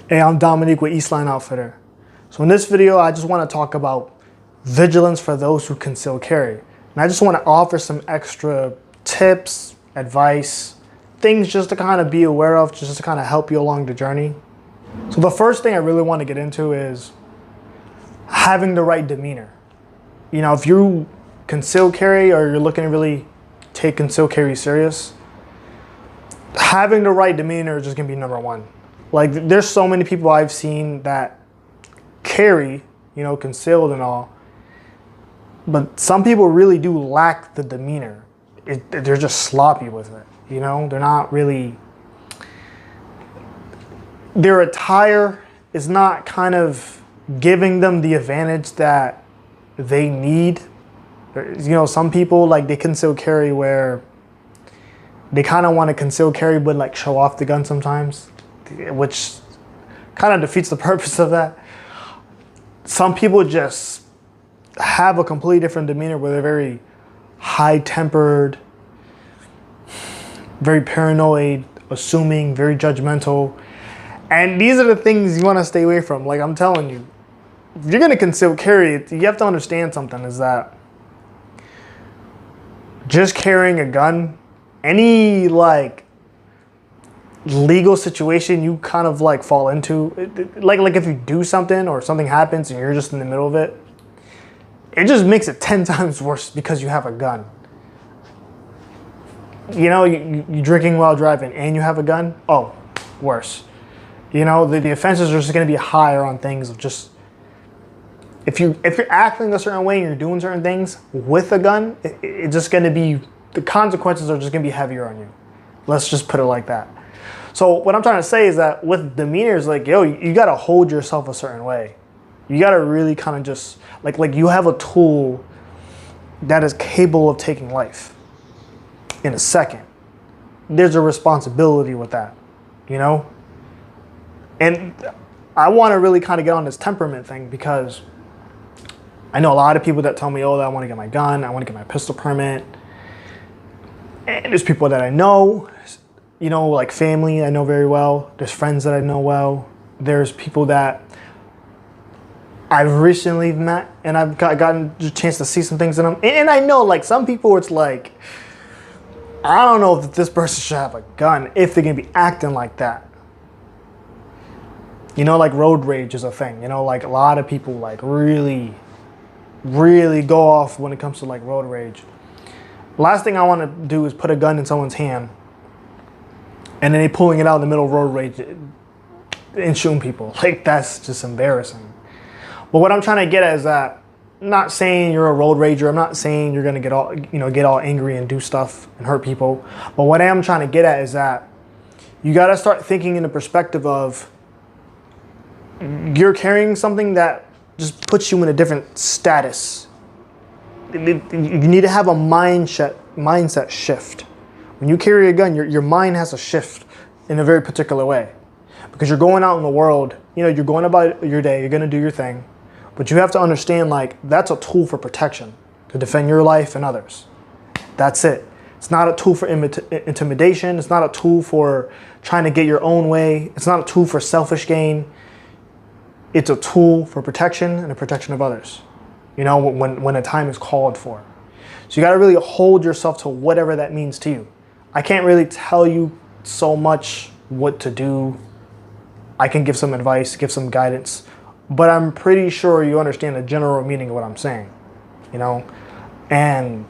Hey, I'm Dominique with Eastline Outfitter. So in this video, I just want to talk about vigilance for those who conceal carry. And I just want to offer some extra tips, advice, things just to kind of be aware of, just to kind of help you along the journey. So the first thing I really want to get into is having the right demeanor. You know, if you conceal carry or you're looking to really take conceal carry serious, having the right demeanor is just going to be number one. Like, there's so many people I've seen that carry, you know, concealed and all, but some people really do lack the demeanor. They're just sloppy with it, you know? They're not really, their attire is not kind of giving them the advantage that they need. You know, some people, like, they conceal carry where they kind of want to conceal carry but like show off the gun sometimes, which kind of defeats the purpose of that. Some people just have a completely different demeanor where they're very high-tempered, very paranoid, assuming, very judgmental. And these are the things you want to stay away from. Like, I'm telling you, if you're going to conceal carry, you have to understand something, is that just carrying a gun, any like legal situation you kind of like fall into, like if you do something or something happens and you're just in the middle of it, it just makes it 10 times worse because you have a gun. You know, you're drinking while driving and you have a gun, oh, worse. You know, the offenses are just going to be higher on things of just, if you're acting a certain way and you're doing certain things with a gun, it's just going to be, the consequences are just going to be heavier on you. Let's just put it like that. So what I'm trying to say is that with demeanor is like, yo, you got to hold yourself a certain way. You got to really kind of just, like you have a tool that is capable of taking life in a second. There's a responsibility with that, you know? And I want to really kind of get on this temperament thing because I know a lot of people that tell me, oh, I want to get my gun, I want to get my pistol permit. And there's people that I know, you know, like family I know very well. There's friends that I know well. There's people that I've recently met and I've gotten a chance to see some things in them. And I know, like, some people it's like, I don't know if this person should have a gun if they're going to be acting like that. You know, like road rage is a thing. You know, like a lot of people like really go off when it comes to like road rage. Last thing I want to do is put a gun in someone's hand and then they pulling it out in the middle of road rage and shooting people. Like, that's just embarrassing. But what I'm trying to get at is that I'm not saying you're a road rager. I'm not saying you're going to get all angry and do stuff and hurt people. But what I am trying to get at is that you got to start thinking in the perspective of you're carrying something that just puts you in a different status. You need to have a mindset shift. When you carry a gun, your mind has to shift in a very particular way. Because you're going out in the world, you know, you're going about your day, you're going to do your thing. But you have to understand, like, that's a tool for protection, to defend your life and others. That's it. It's not a tool for intimidation. It's not a tool for trying to get your own way. It's not a tool for selfish gain. It's a tool for protection and the protection of others, you know, when a time is called for. So you got to really hold yourself to whatever that means to you. I can't really tell you so much what to do. I can give some advice, give some guidance, but I'm pretty sure you understand the general meaning of what I'm saying, you know? And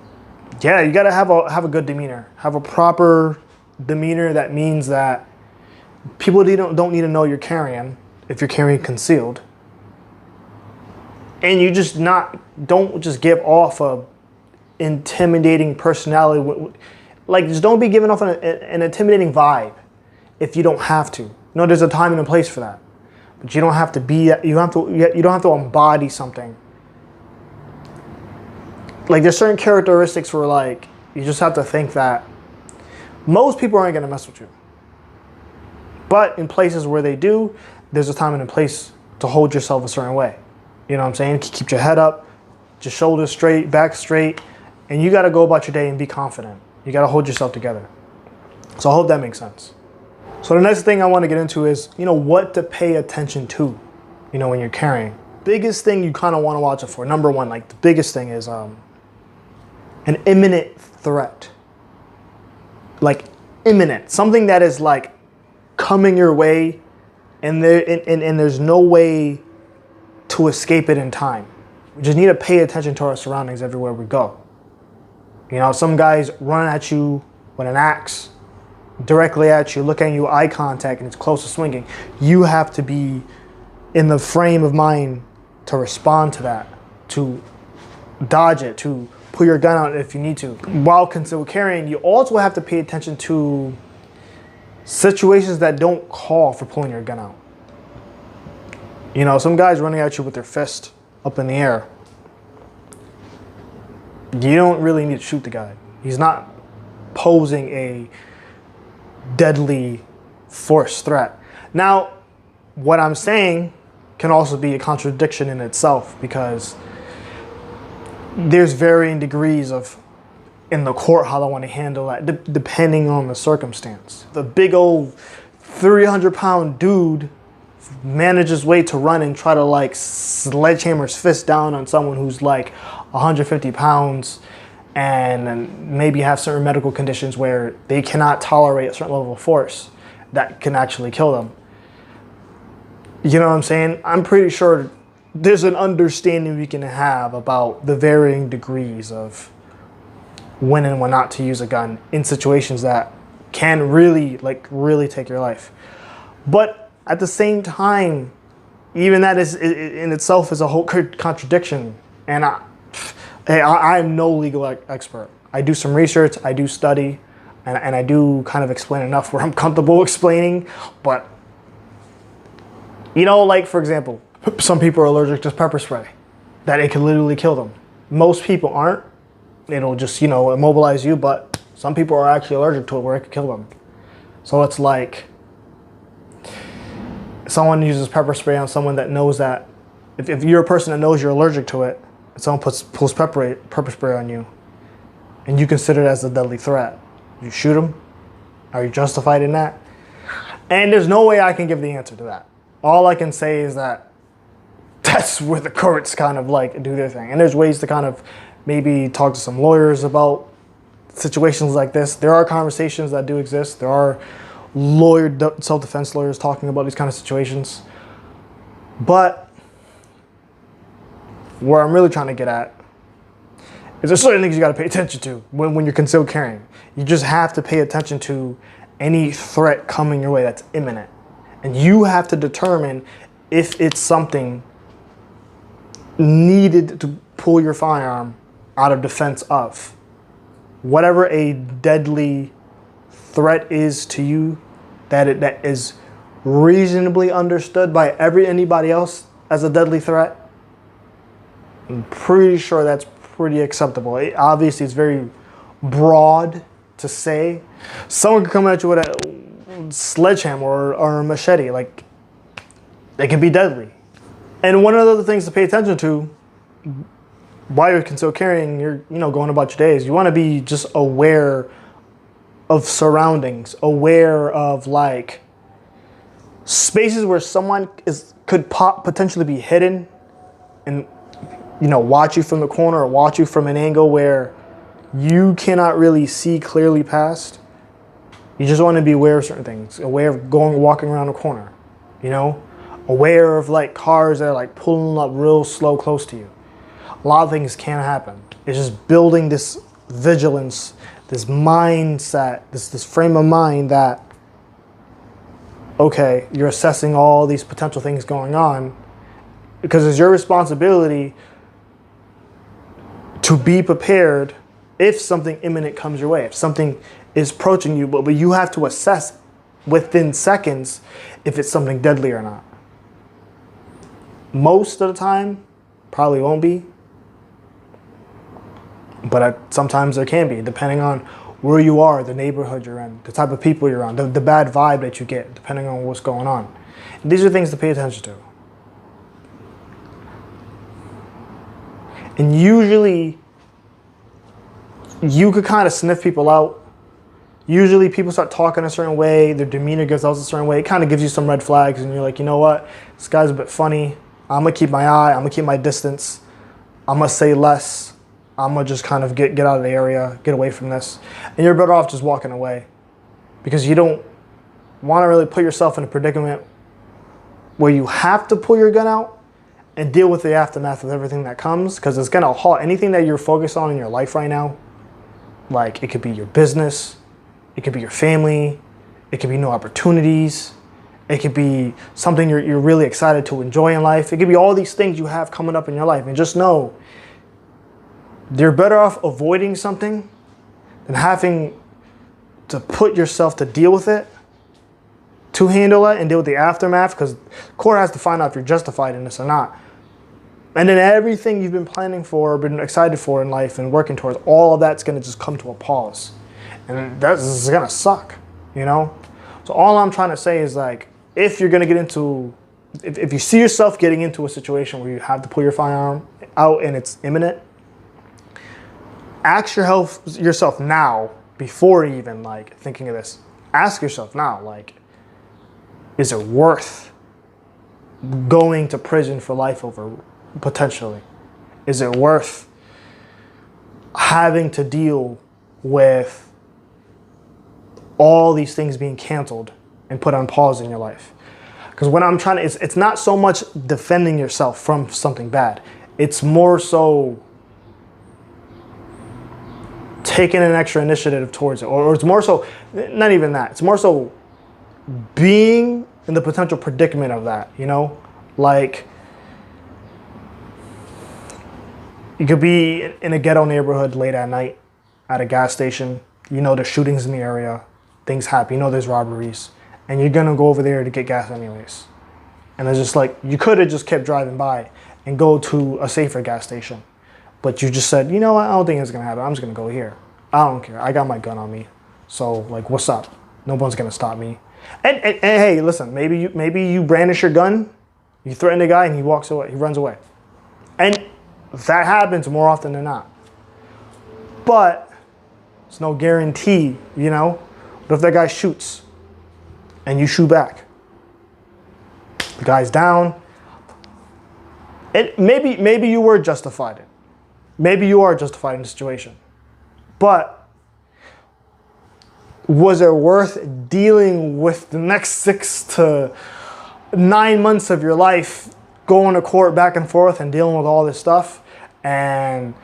yeah, you got to have a good demeanor, have a proper demeanor. That means that people don't need to know you're carrying if you're carrying concealed. And you just don't just give off a intimidating personality. Like, just don't be giving off an intimidating vibe if you don't have to. You know, there's a time and a place for that. But you don't have to be, you don't have to embody something. Like, there's certain characteristics where, like, you just have to think that most people aren't going to mess with you. But in places where they do, there's a time and a place to hold yourself a certain way. You know what I'm saying? Keep your head up, just shoulders straight, back straight, and you got to go about your day and be confident. You got to hold yourself together. So I hope that makes sense. So the next thing I want to get into is, what to pay attention to, when you're carrying. Biggest thing you kind of want to watch it for. Number one, like the biggest thing is an imminent threat. Like imminent, something that is like coming your way, and there's no way to escape it in time. We just need to pay attention to our surroundings everywhere we go. Some guys run at you with an axe, directly at you, looking at you, eye contact, and it's close to swinging. You have to be in the frame of mind to respond to that, to dodge it, to pull your gun out if you need to. While concealed carrying, you also have to pay attention to situations that don't call for pulling your gun out. Some guys running at you with their fist up in the air. You don't really need to shoot the guy. He's not posing a deadly force threat. Now, what I'm saying can also be a contradiction in itself, because there's varying degrees of in the court how they want to handle that, depending on the circumstance. The big old 300-pound dude manages his way to run and try to like sledgehammer his fist down on someone who's like 150 pounds and maybe have certain medical conditions where they cannot tolerate a certain level of force that can actually kill them. You know what I'm saying? I'm pretty sure there's an understanding we can have about the varying degrees of when and when not to use a gun in situations that can really take your life. But at the same time, even that is in itself is a whole contradiction. And I'm no legal expert. I do some research, I do study, and I do kind of explain enough where I'm comfortable explaining. But, like for example, some people are allergic to pepper spray, that it can literally kill them. Most people aren't. It'll just, immobilize you, but some people are actually allergic to it where it could kill them. So it's like, someone uses pepper spray on someone that knows that, if you're a person that knows you're allergic to it, and someone pulls pepper spray on you, and you consider it as a deadly threat, you shoot them? Are you justified in that? And there's no way I can give the answer to that. All I can say is that that's where the courts kind of like do their thing. And there's ways to kind of maybe talk to some lawyers about situations like this. There are conversations that do exist. There are self-defense lawyers talking about these kind of situations. But where I'm really trying to get at is there's certain things you got to pay attention to when you're concealed carrying. You just have to pay attention to any threat coming your way that's imminent. And you have to determine if it's something needed to pull your firearm out of defense of. Whatever a deadly threat is to you, that is reasonably understood by anybody else as a deadly threat, I'm pretty sure that's pretty acceptable. Obviously, it's very broad to say. Someone could come at you with a sledgehammer or a machete, like, it can be deadly. And one of the other things to pay attention to while you're concealed carrying, you're going about your days, you want to be just aware of surroundings, aware of like spaces where someone could potentially be hidden and watch you from the corner or watch you from an angle where you cannot really see clearly past. You just want to be aware of certain things, aware of walking around a corner, aware of like cars that are like pulling up real slow close to you. A lot of things can happen. It's just building this vigilance, this mindset, this frame of mind that, okay, you're assessing all these potential things going on, because it's your responsibility to be prepared if something imminent comes your way, if something is approaching you, but you have to assess within seconds if it's something deadly or not. Most of the time, probably won't be, but sometimes there can be, depending on where you are, the neighborhood you're in, the type of people you're on, the bad vibe that you get, depending on what's going on. And these are things to pay attention to. And usually, you could kind of sniff people out Usually people start talking a certain way, their demeanor gives out a certain way. It kind of gives you some red flags and you're like, you know what? This guy's a bit funny. I'm gonna keep my eye, I'm gonna keep my distance. I'm gonna say less. I'm gonna just kind of get out of the area, get away from this. And you're better off just walking away because you don't want to really put yourself in a predicament where you have to pull your gun out and deal with the aftermath of everything that comes, because it's gonna halt anything that you're focused on in your life right now. Like, it could be your business, it could be your family, it could be new opportunities, it could be something you're really excited to enjoy in life. It could be all these things you have coming up in your life. And just know, you're better off avoiding something than having to put yourself to deal with it, to handle it and deal with the aftermath, because the court has to find out if you're justified in this or not. And then everything you've been planning for, been excited for in life and working towards, all of that's going to just come to a pause. And that's going to suck, you know? So all I'm trying to say is, like, if you're going to get into, if you see yourself getting into a situation where you have to pull your firearm out and it's imminent, ask yourself now, before even like thinking of this, ask yourself now, like, is it worth going to prison for life over, potentially? Is it worth having to deal with all these things being canceled and put on pause in your life? Because when I'm trying to, it's not so much defending yourself from something bad. It's more so taking an extra initiative towards it. Or it's more so, not even that. It's more so being in the potential predicament of that, you know? Like, you could be in a ghetto neighborhood late at night at a gas station. You know there's shootings in the area. Things happen. You know there's robberies. And you're going to go over there to get gas anyways. And it's just like, you could have just kept driving by and go to a safer gas station. But you just said, you know what, I don't think it's going to happen. I'm just going to go here. I don't care. I got my gun on me. So, like, what's up? No one's going to stop me. And hey, listen, maybe you brandish your gun, you threaten the guy, and he walks away. He runs away. And that happens more often than not. But it's no guarantee, you know? What if that guy shoots and you shoot back? The guy's down. Maybe you were justified. Maybe you are justified in the situation. But was it worth dealing with the next 6 to 9 months of your life, going to court back and forth and dealing with all this stuff? And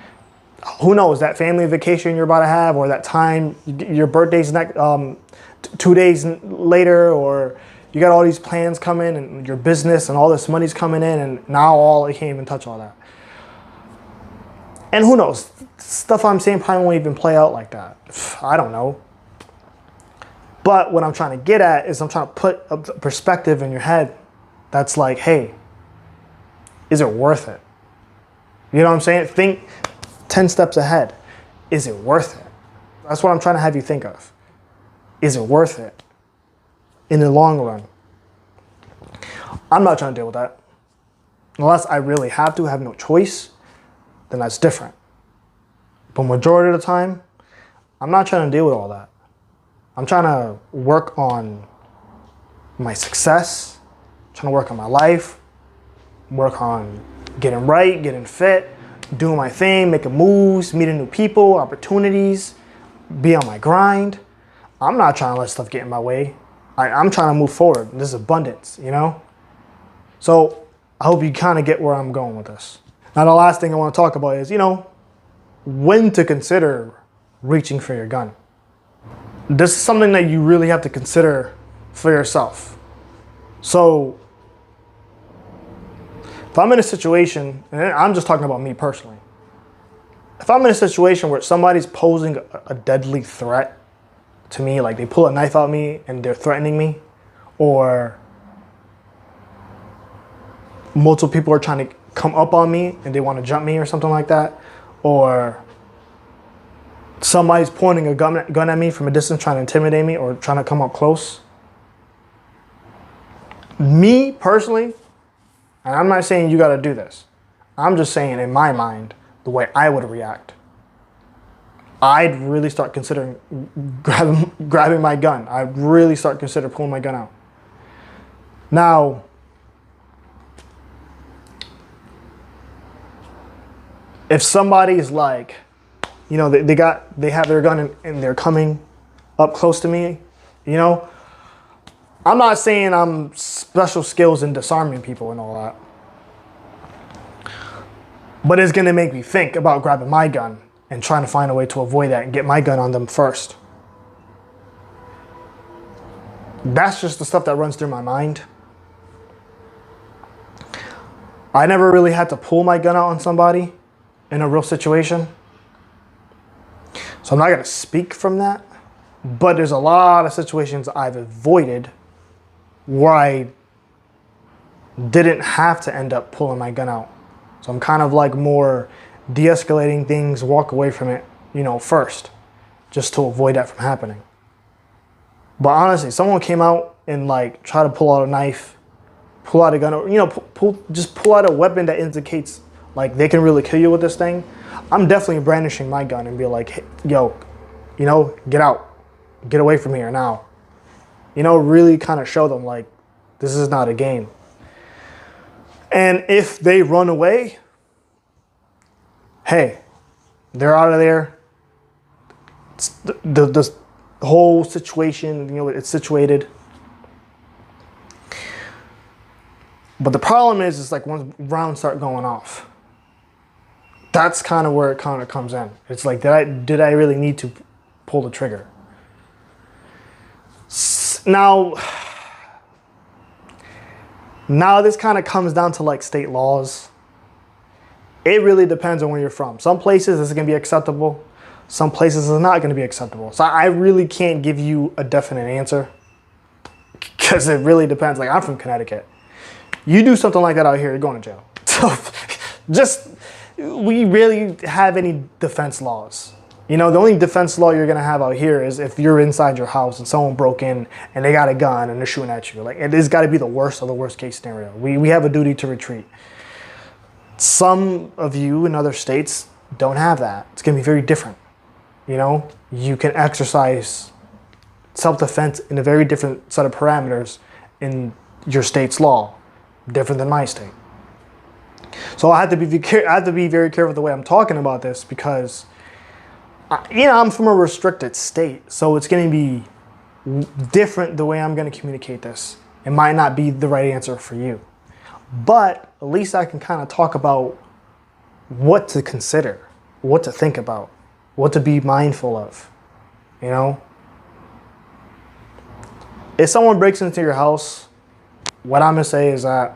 who knows, that family vacation you're about to have, or that time, your birthday's next 2 days later, or you got all these plans coming and your business and all this money's coming in, and now you can't even touch all that. And who knows, stuff I'm saying probably won't even play out like that. I don't know. But what I'm trying to get at is I'm trying to put a perspective in your head that's like, hey, is it worth it? You know what I'm saying? Think 10 steps ahead. Is it worth it? That's what I'm trying to have you think of. Is it worth it in the long run? I'm not trying to deal with that. Unless I really have to, have no choice, then that's different. But majority of the time, I'm not trying to deal with all that. I'm trying to work on my success, trying to work on my life, work on getting right, getting fit, doing my thing, making moves, meeting new people, opportunities, be on my grind. I'm not trying to let stuff get in my way. I'm trying to move forward. This is abundance, you know? So I hope you kind of get where I'm going with this. Now, the last thing I want to talk about is, you know, when to consider reaching for your gun. This is something that you really have to consider for yourself. So if I'm in a situation, and I'm just talking about me personally, if I'm in a situation where somebody's posing a deadly threat to me, like they pull a knife out me and they're threatening me, or multiple people are trying to come up on me and they want to jump me or something like that, or somebody's pointing a gun at me from a distance trying to intimidate me or trying to come up close. Me personally, and I'm not saying you got to do this, I'm just saying in my mind the way I would react. I'd really start considering grabbing my gun. I'd really start considering pulling my gun out. Now, if somebody's like, you know, they have their gun and they're coming up close to me, you know, I'm not saying I'm special skills in disarming people and all that, but it's gonna make me think about grabbing my gun and trying to find a way to avoid that and get my gun on them first. That's just the stuff that runs through my mind. I never really had to pull my gun out on somebody in a real situation, so I'm not gonna speak from that, but there's a lot of situations I've avoided where I didn't have to end up pulling my gun out. So I'm kind of like more de-escalating things, walk away from it, you know, first, just to avoid that from happening. But honestly, someone came out and like try to pull out a knife, pull out a gun, or, you know, just pull out a weapon that indicates like they can really kill you with this thing, I'm definitely brandishing my gun and be like, hey, yo, you know, get out, get away from here now. You know, really kind of show them like, this is not a game. And if they run away, hey, they're out of there. It's the whole situation, you know, it's situated. But the problem is like once rounds start going off, that's kind of where it kind of comes in. It's like, did I really need to pull the trigger? Now this kind of comes down to like state laws. It really depends on where you're from. Some places this is going to be acceptable. Some places it's not going to be acceptable. So I really can't give you a definite answer because it really depends. Like I'm from Connecticut. You do something like that out here, you're going to jail. So we really have any defense laws. You know, the only defense law you're going to have out here is if you're inside your house and someone broke in and they got a gun and they're shooting at you. Like, it has got to be the worst of the worst case scenario. We have a duty to retreat. Some of you in other states don't have that. It's going to be very different. You know, you can exercise self-defense in a very different set of parameters in your state's law, different than my state. So I have to be very careful the way I'm talking about this because, you know, I'm from a restricted state, so it's going to be different the way I'm going to communicate this. It might not be the right answer for you, but at least I can kind of talk about what to consider, what to think about, what to be mindful of, you know? If someone breaks into your house, what I'm going to say is that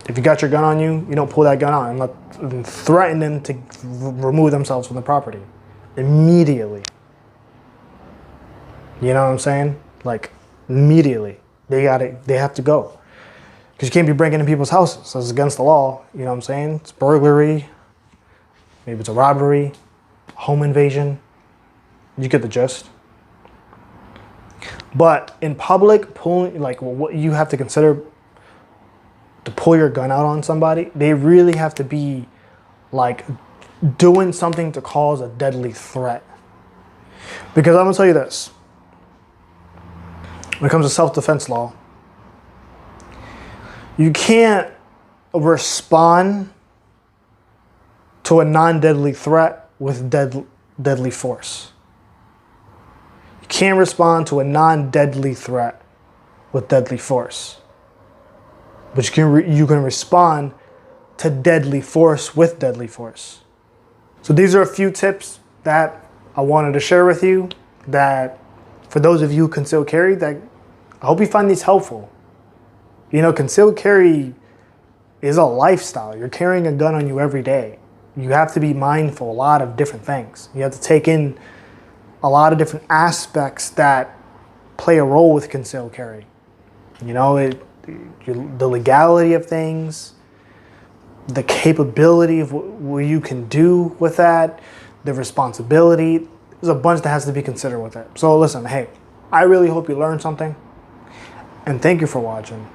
if you got your gun on you, you don't pull that gun out and threaten them to remove themselves from the property immediately. You know what I'm saying? Like immediately, they have to go because you can't be breaking into people's houses. So it's against the law. You know what I'm saying? It's burglary. Maybe it's a robbery, home invasion. You get the gist. But in public, pulling, like, what you have to consider to pull your gun out on somebody, they really have to be like doing something to cause a deadly threat. Because I'm gonna tell you this, when it comes to self-defense law, you can't respond to a non-deadly threat with deadly force. You can't respond to a non-deadly threat with deadly force. But you can respond to deadly force with deadly force. So these are a few tips that I wanted to share with you, that for those of you who conceal carry, that I hope you find these helpful. You know, concealed carry is a lifestyle. You're carrying a gun on you every day. You have to be mindful of a lot of different things. You have to take in a lot of different aspects that play a role with concealed carry. You know, the legality of things, the capability of what you can do with that, the responsibility. There's a bunch that has to be considered with it. So listen, hey, I really hope you learned something, and thank you for watching.